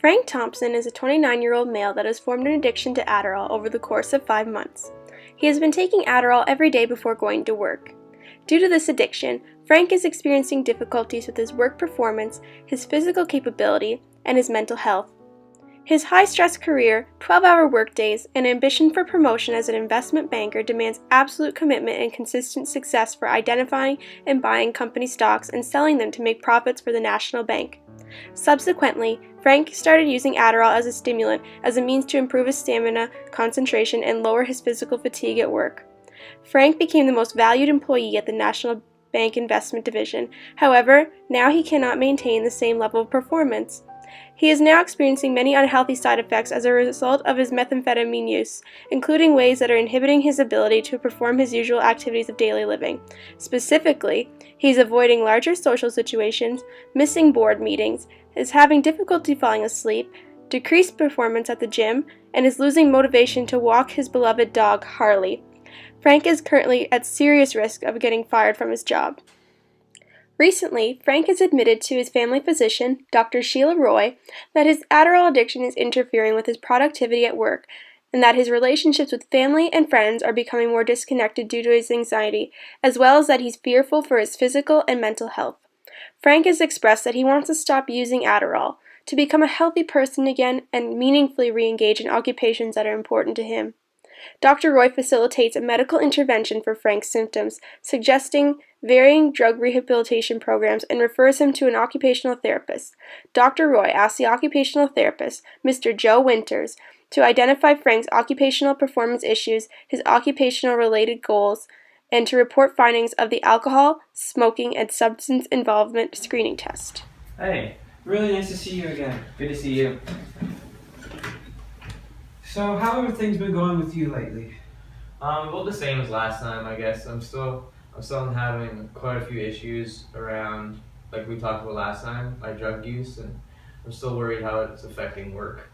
Frank Thompson is a 29-year-old male that has formed an addiction to Adderall over the course of 5 months. He has been taking Adderall every day before going to work. Due to this addiction, Frank is experiencing difficulties with his work performance, his physical capability, and his mental health. His high-stress career, 12-hour workdays, and ambition for promotion as an investment banker demands absolute commitment and consistent success for identifying and buying company stocks and selling them to make profits for the National Bank. Subsequently, Frank started using Adderall as a stimulant as a means to improve his stamina, concentration, and lower his physical fatigue at work. Frank became the most valued employee at the National Bank Investment Division. However, now he cannot maintain the same level of performance. He is now experiencing many unhealthy side effects as a result of his methamphetamine use, including ways that are inhibiting his ability to perform his usual activities of daily living. Specifically, he is avoiding larger social situations, missing board meetings, is having difficulty falling asleep, decreased performance at the gym, and is losing motivation to walk his beloved dog, Harley. Frank is currently at serious risk of getting fired from his job. Recently, Frank has admitted to his family physician, Dr. Sheila Roy, that his Adderall addiction is interfering with his productivity at work, and that his relationships with family and friends are becoming more disconnected due to his anxiety, as well as that he's fearful for his physical and mental health. Frank has expressed that he wants to stop using Adderall, to become a healthy person again and meaningfully re-engage in occupations that are important to him. Dr. Roy facilitates a medical intervention for Frank's symptoms, suggesting varying drug rehabilitation programs, and refers him to an occupational therapist. Dr. Roy asks the occupational therapist, Mr. Joe Winters, to identify Frank's occupational performance issues, his occupational-related goals, and to report findings of the alcohol, smoking, and substance involvement screening test. Hey, really nice to see you again. Good to see you. So, how have things been going with you lately? Well, the same as last time, I guess. I'm still having quite a few issues around, like we talked about last time, my drug use, and I'm still worried how it's affecting work.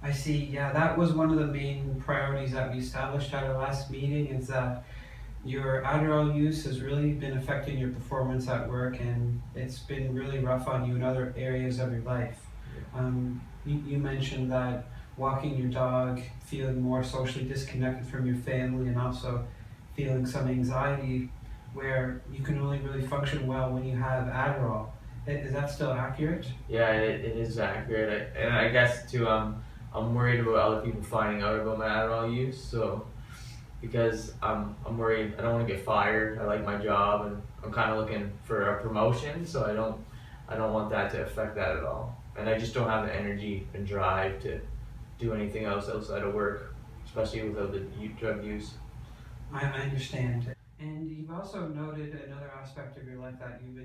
I see, yeah, that was one of the main priorities that we established at our last meeting, is that your Adderall use has really been affecting your performance at work, and it's been really rough on you in other areas of your life. You mentioned that walking your dog, feeling more socially disconnected from your family, and also feeling some anxiety where you can only really function well when you have Adderall. Is that still accurate? Yeah, it is accurate. And I guess too, I'm worried about other people finding out about my Adderall use. So, because I'm worried, I don't want to get fired. I like my job, and I'm kind of looking for a promotion. So I don't want that to affect that at all. And I just don't have the energy and drive to do anything else outside of work, especially without the drug use. I understand. And you've also noted another aspect of your life that you've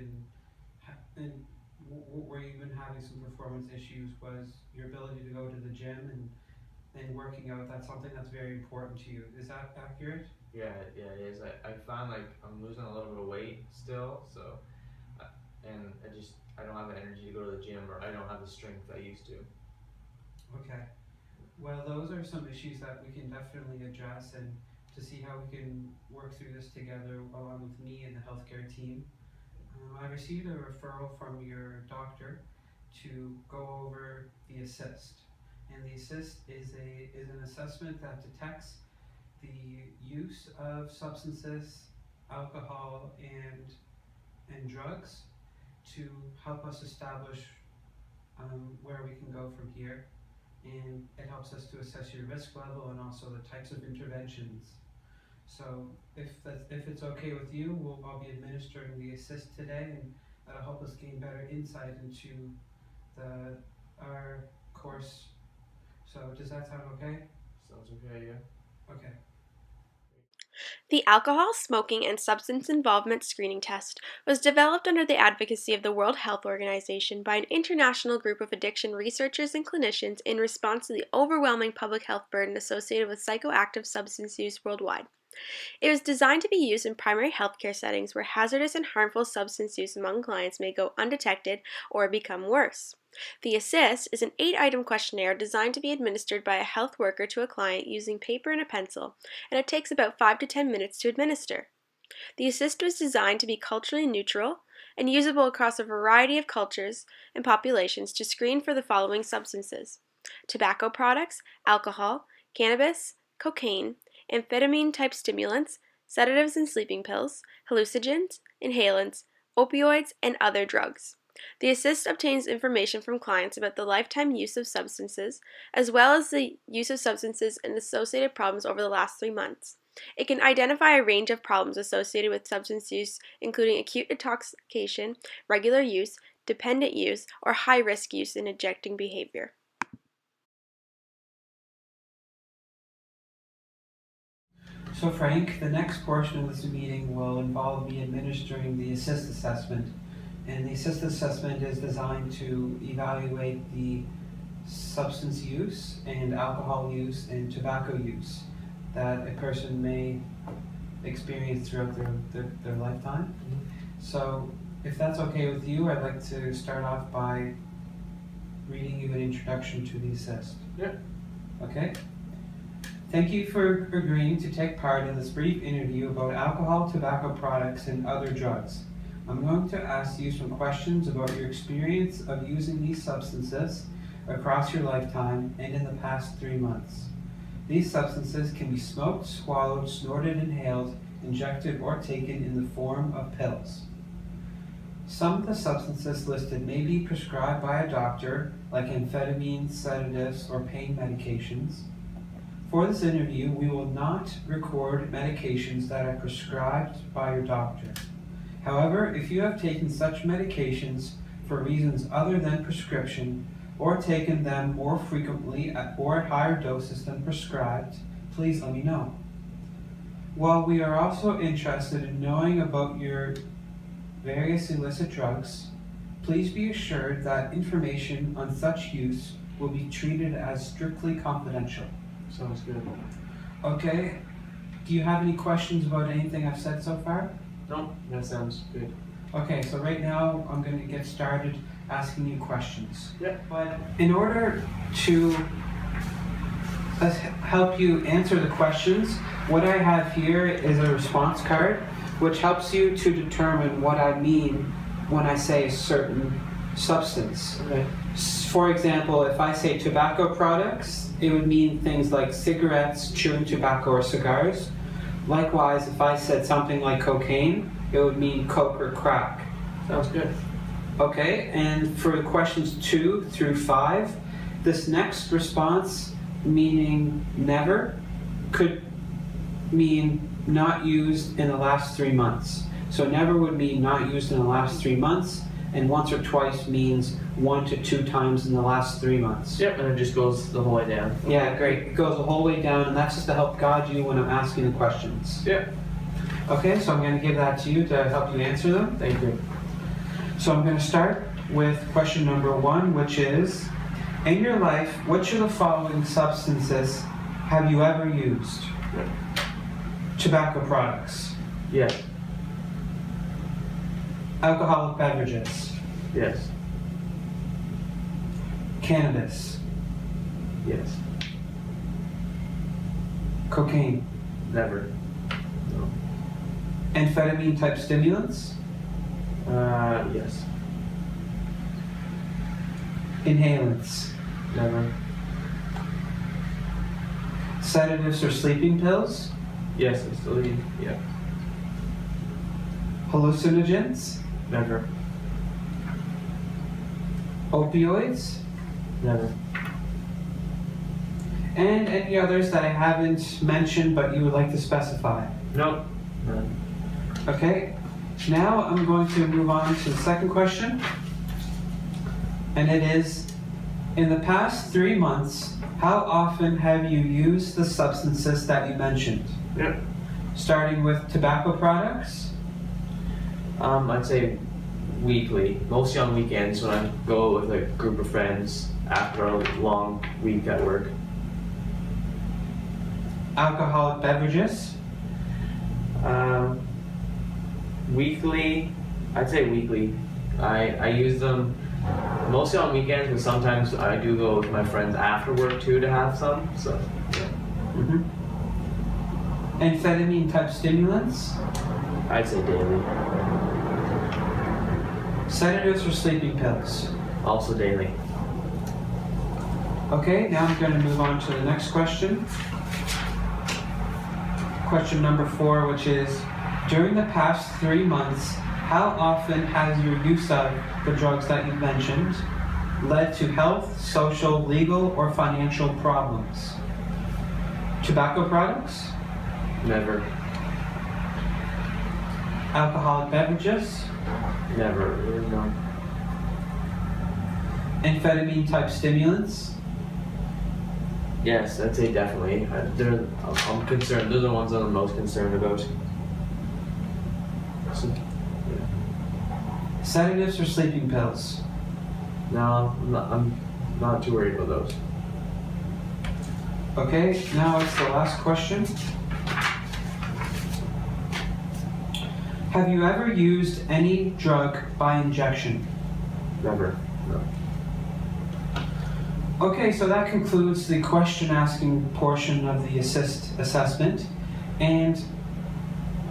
been, where you've been having some performance issues, was your ability to go to the gym and working out. That's something that's very important to you. Is that accurate? Yeah, it is. I found like I'm losing a little bit of weight still, so, and I don't have the energy to go to the gym, or I don't have the strength I used to. Okay. Well, those are some issues that we can definitely address, and to see how we can work through this together along with me and the healthcare team. I received a referral from your doctor to go over the ASSIST. And the ASSIST is an assessment that detects the use of substances, alcohol, and drugs to help us establish where we can go from here. And it helps us to assess your risk level and also the types of interventions. So if it's okay with you, I'll be administering the ASSIST today, and that'll help us gain better insight into our course. So does that sound okay? Sounds okay, yeah. Okay. The Alcohol, Smoking, and Substance Involvement Screening Test was developed under the advocacy of the World Health Organization by an international group of addiction researchers and clinicians in response to the overwhelming public health burden associated with psychoactive substance use worldwide. It was designed to be used in primary healthcare settings where hazardous and harmful substance use among clients may go undetected or become worse. The ASSIST is an 8-item questionnaire designed to be administered by a health worker to a client using paper and a pencil, and it takes about 5 to 10 minutes to administer. The ASSIST was designed to be culturally neutral, and usable across a variety of cultures and populations to screen for the following substances: tobacco products, alcohol, cannabis, cocaine, amphetamine-type stimulants, sedatives and sleeping pills, hallucinogens, inhalants, opioids, and other drugs. The Assist obtains information from clients about the lifetime use of substances, as well as the use of substances and associated problems over the last 3 months. It can identify a range of problems associated with substance use, including acute intoxication, regular use, dependent use, or high-risk use in addicting behavior. So Frank, the next portion of this meeting will involve me administering the Assist assessment. And the Assist assessment is designed to evaluate the substance use and alcohol use and tobacco use that a person may experience throughout their lifetime. So if that's okay with you, I'd like to start off by reading you an introduction to the Assist. Yeah. Okay? Thank you for agreeing to take part in this brief interview about alcohol, tobacco products, and other drugs. I'm going to ask you some questions about your experience of using these substances across your lifetime and in the past 3 months. These substances can be smoked, swallowed, snorted, inhaled, injected, or taken in the form of pills. Some of the substances listed may be prescribed by a doctor, like amphetamines, sedatives, or pain medications. For this interview, we will not record medications that are prescribed by your doctor. However, if you have taken such medications for reasons other than prescription, or taken them more frequently or at higher doses than prescribed, please let me know. While we are also interested in knowing about your various illicit drugs, please be assured that information on such use will be treated as strictly confidential. Sounds good. Okay, do you have any questions about anything I've said so far? No, that sounds good. Okay, so right now I'm going to get started asking you questions. Yeah. But in order to help you answer the questions, what I have here is a response card, which helps you to determine what I mean when I say a certain substance. Okay. For example, if I say tobacco products, it would mean things like cigarettes, chewing tobacco, or cigars. Likewise, if I said something like cocaine, it would mean coke or crack. Sounds good. Okay, and for questions 2 through 5, this next response, meaning never, could mean not used in the last 3 months. So never would mean not used in the last 3 months, and once or twice means 1 to 2 times in the last 3 months. Yep, and it just goes the whole way down. Yeah, great. It goes the whole way down, and that's just to help guide you when I'm asking the questions. Yep. Okay, so I'm going to give that to you to help you answer them. Thank you. So I'm going to start with question number 1, which is, in your life, which of the following substances have you ever used? Yep. Tobacco products, Yes. alcoholic beverages, Yes. cannabis, Yes. cocaine, Never. No. amphetamine type stimulants, Yes. inhalants, Never. sedatives or sleeping pills, Yes, I still eat. Yeah. hallucinogens, Never. opioids, Never. and any others that I haven't mentioned but you would like to specify. Nope. None. Okay, now I'm going to move on to the second question. And it is, in the past 3 months, how often have you used the substances that you mentioned? Yep. Starting with tobacco products, I'd say weekly, mostly on weekends when I go with a group of friends after a long week at work. alcoholic beverages, Weekly, I'd say weekly. I use them mostly on weekends, but sometimes I do go with my friends after work too to have some. So, yeah. amphetamine type stimulants, I'd say daily. Sedatives or sleeping pills? Also daily. Okay, now I'm going to move on to the next question. Question number 4, which is, during the past 3 months, how often has your use of the drugs that you've mentioned led to health, social, legal, or financial problems? Tobacco products? Never. Alcoholic beverages? Never. No. Amphetamine type stimulants? Yes, I'd say definitely. I'm concerned. Those are the ones I'm most concerned about. So, yeah. Sedatives or sleeping pills? No, I'm not too worried about those. Okay, now it's the last question. Have you ever used any drug by injection? Never. No. Okay, so that concludes the question asking portion of the assessment. And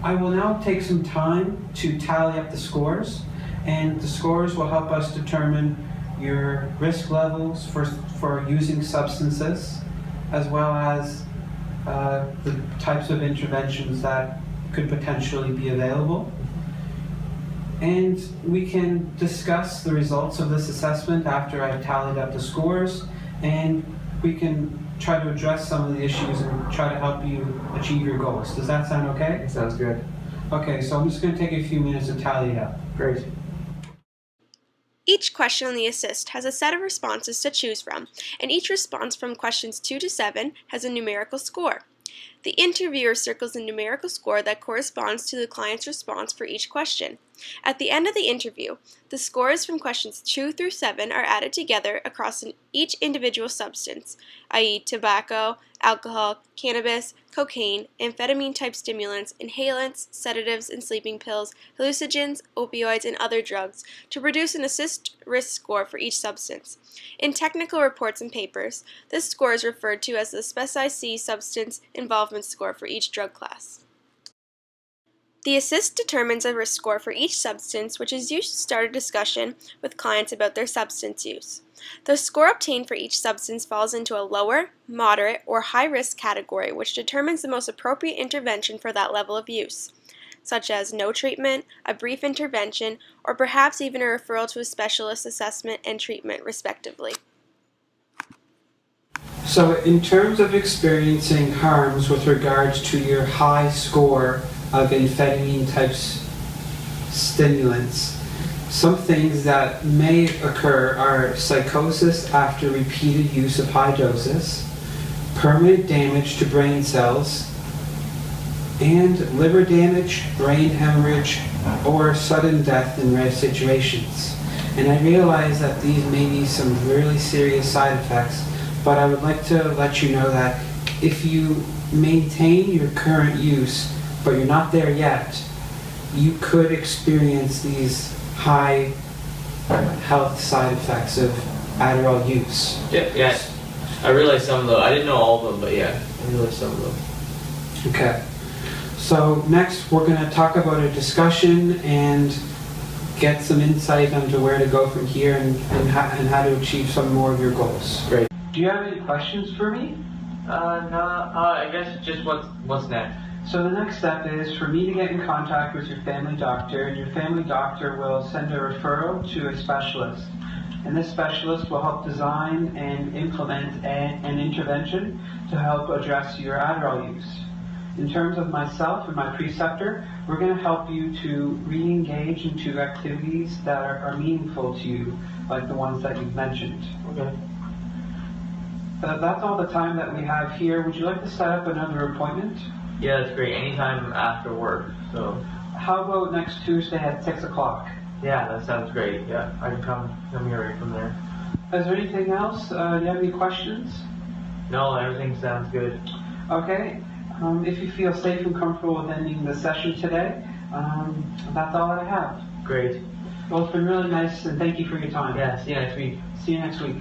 I will now take some time to tally up the scores. And the scores will help us determine your risk levels for using substances, as well as the types of interventions that could potentially be available. And we can discuss the results of this assessment after I've tallied up the scores, and we can try to address some of the issues and try to help you achieve your goals. Does that sound okay? Sounds good. Okay, so I'm just going to take a few minutes to tally it up. Great. Each question on the assist has a set of responses to choose from, and each response from questions 2 to 7 has a numerical score. The interviewer circles a numerical score that corresponds to the client's response for each question. At the end of the interview, the scores from questions 2 through 7 are added together across each individual substance, i.e. tobacco, alcohol, cannabis, cocaine, amphetamine-type stimulants, inhalants, sedatives and sleeping pills, hallucinogens, opioids, and other drugs, to produce an assist risk score for each substance. In technical reports and papers, this score is referred to as the SPECI-C substance involvement score for each drug class. The assist determines a risk score for each substance, which is used to start a discussion with clients about their substance use. The score obtained for each substance falls into a lower, moderate, or high-risk category, which determines the most appropriate intervention for that level of use, such as no treatment, a brief intervention, or perhaps even a referral to a specialist assessment and treatment, respectively. So in terms of experiencing harms with regards to your high score of amphetamine types stimulants, some things that may occur are psychosis after repeated use of high doses, permanent damage to brain cells, and liver damage, brain hemorrhage, or sudden death in rare situations. And I realize that these may be some really serious side effects, but I would like to let you know that if you maintain your current use, but you're not there yet, you could experience these high health side effects of Adderall use. Yeah. I realized some of them. I didn't know all of them, but yeah, I realized some of them. Okay. So next we're going to talk about a discussion and get some insight into where to go from here and how to achieve some more of your goals. Great. Do you have any questions for me? No, I guess just what's next? So the next step is for me to get in contact with your family doctor, and your family doctor will send a referral to a specialist. And this specialist will help design and implement an intervention to help address your Adderall use. In terms of myself and my preceptor, we're going to help you to re-engage into activities that are meaningful to you, like the ones that you've mentioned. Okay. That's all the time that we have here. Would you like to set up another appointment? Yeah, that's great. Anytime after work. So. How about next Tuesday at 6 o'clock? Yeah, that sounds great. Yeah, I can come here right from there. Is there anything else? Do you have any questions? No, everything sounds good. Okay. If you feel safe and comfortable with ending the session today, that's all I have. Great. Well, it's been really nice, and thank you for your time. Yeah, see you next week. See you next week.